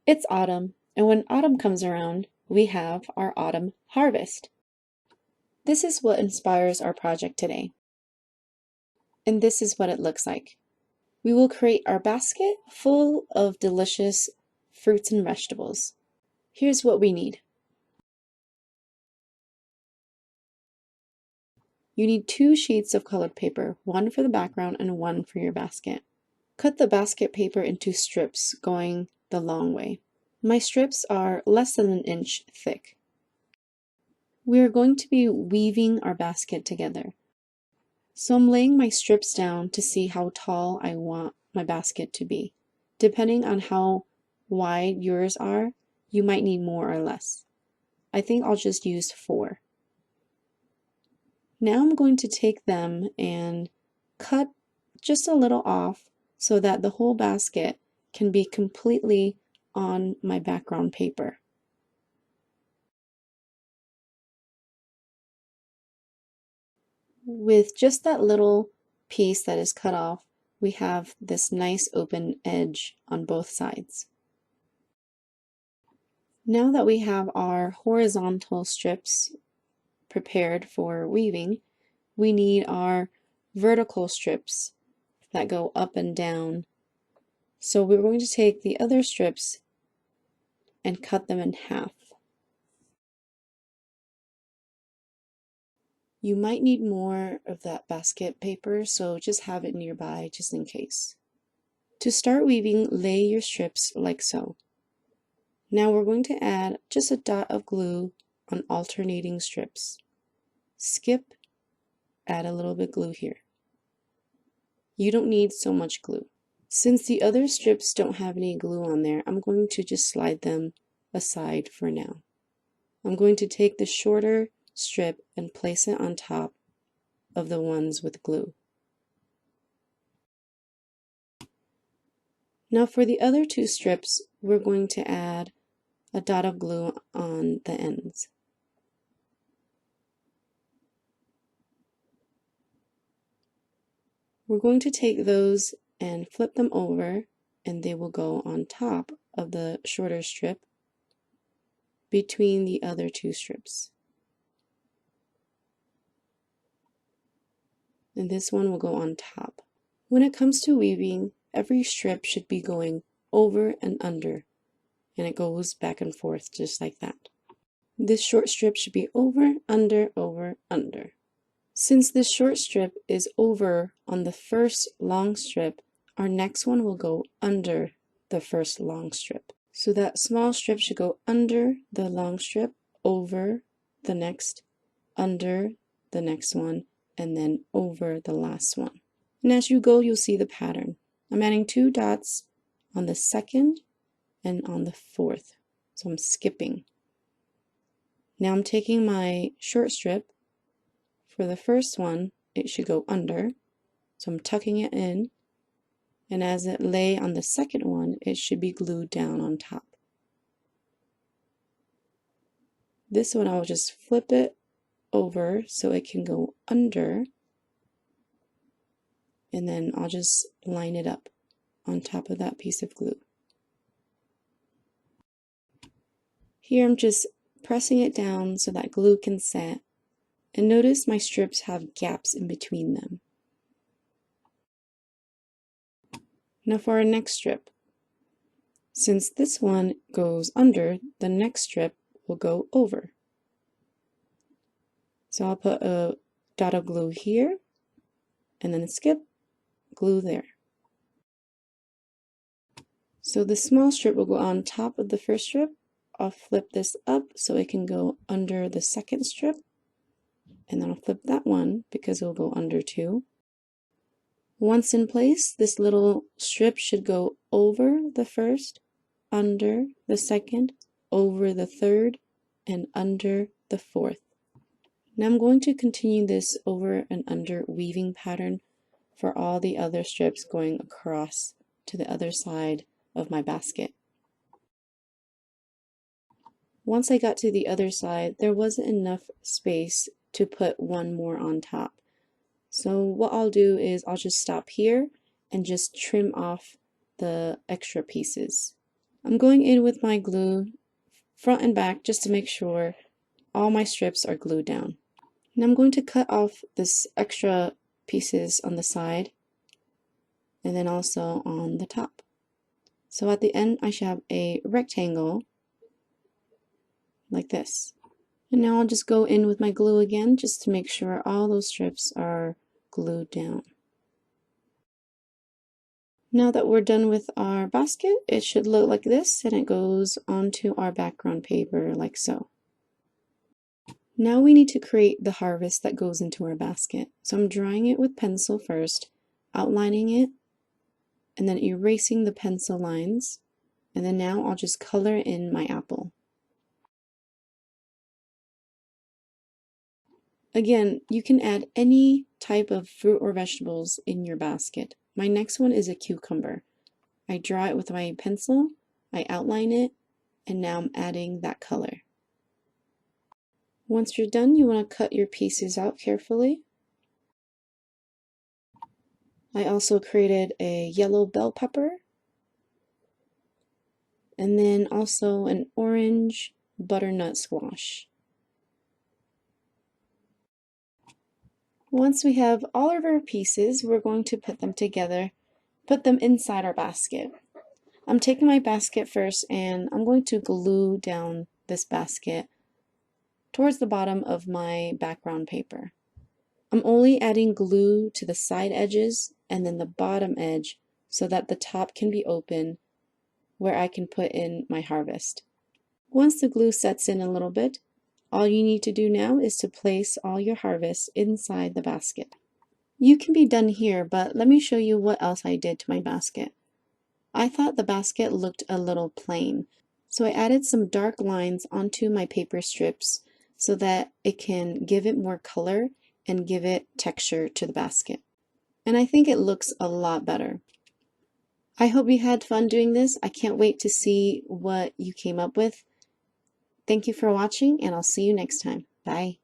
It's autumn, and when autumn comes around, we have our autumn harvest. This is what inspires our project today, and this is what it looks like. We will create our basket full of delicious fruits and vegetables. Here's what we need. You need 2 sheets of colored paper, one for the background and one for your basket. Cut the basket paper into strips going the long way. My strips are less than an inch thick. We are going to be weaving our basket together. So I'm laying my strips down to see how tall I want my basket to be. Depending on how wide yours are, you might need more or less. I think I'll just use 4. Now I'm going to take them and cut just a little off so that the whole basket can be completely on my background paper. With just that little piece that is cut off, we have this nice open edge on both sides. Now that we have our horizontal strips prepared for weaving, we need our vertical strips that go up and down. So we're going to take the other strips and cut them in half. You might need more of that basket paper, so just have it nearby just in case. To start weaving, lay your strips like so. Now we're going to add just a dot of glue on alternating strips. Skip, add a little bit glue here. You don't need so much glue. Since the other strips don't have any glue on there, I'm going to just slide them aside for now. I'm going to take the shorter strip and place it on top of the ones with glue. Now for the other 2 strips, we're going to add a dot of glue on the ends. We're going to take those and flip them over, and they will go on top of the shorter strip between the other 2 strips. And this one will go on top. When it comes to weaving, every strip should be going over and under, and it goes back and forth just like that. This short strip should be over, under, over, under. Since this short strip is over on the first long strip, our next one will go under the first long strip. So that small strip should go under the long strip, over the next, under the next one, and then over the last one. And as you go, you'll see the pattern. I'm adding 2 dots on the second and on the fourth. So I'm skipping. Now I'm taking my short strip. For the first one, it should go under. So I'm tucking it in. And as it lay on the second one, it should be glued down on top. This one I'll just flip it over so it can go under, and then I'll just line it up on top of that piece of glue. Here I'm just pressing it down so that glue can set, and notice my strips have gaps in between them. Now for our next strip. Since this one goes under, the next strip will go over. So I'll put a dot of glue here, and then skip, glue there. So the small strip will go on top of the first strip. I'll flip this up so it can go under the second strip, and then I'll flip that one because it will go under too. Once in place, this little strip should go over the first, under the second, over the third, and under the fourth. Now I'm going to continue this over and under weaving pattern for all the other strips going across to the other side of my basket. Once I got to the other side, there wasn't enough space to put one more on top. So what I'll do is I'll just stop here and just trim off the extra pieces. I'm going in with my glue front and back just to make sure all my strips are glued down. Now I'm going to cut off this extra pieces on the side and then also on the top. So at the end I should have a rectangle like this. And now I'll just go in with my glue again just to make sure all those strips are glued down. Now that we're done with our basket, it should look like this, and it goes onto our background paper like so. Now we need to create the harvest that goes into our basket. So I'm drawing it with pencil first, outlining it, and then erasing the pencil lines, and then now I'll just color in my apple. Again, you can add any type of fruit or vegetables in your basket. My next one is a cucumber. I draw it with my pencil, I outline it, and now I'm adding that color. Once you're done, you want to cut your pieces out carefully. I also created a yellow bell pepper, and then also an orange butternut squash. Once we have all of our pieces, we're going to put them together, put them inside our basket. I'm taking my basket first and I'm going to glue down this basket towards the bottom of my background paper. I'm only adding glue to the side edges and then the bottom edge so that the top can be open where I can put in my harvest. Once the glue sets in a little bit, all you need to do now is to place all your harvest inside the basket. You can be done here, but let me show you what else I did to my basket. I thought the basket looked a little plain, so I added some dark lines onto my paper strips so that it can give it more color and give it texture to the basket. And I think it looks a lot better. I hope you had fun doing this. I can't wait to see what you came up with. Thank you for watching, and I'll see you next time. Bye.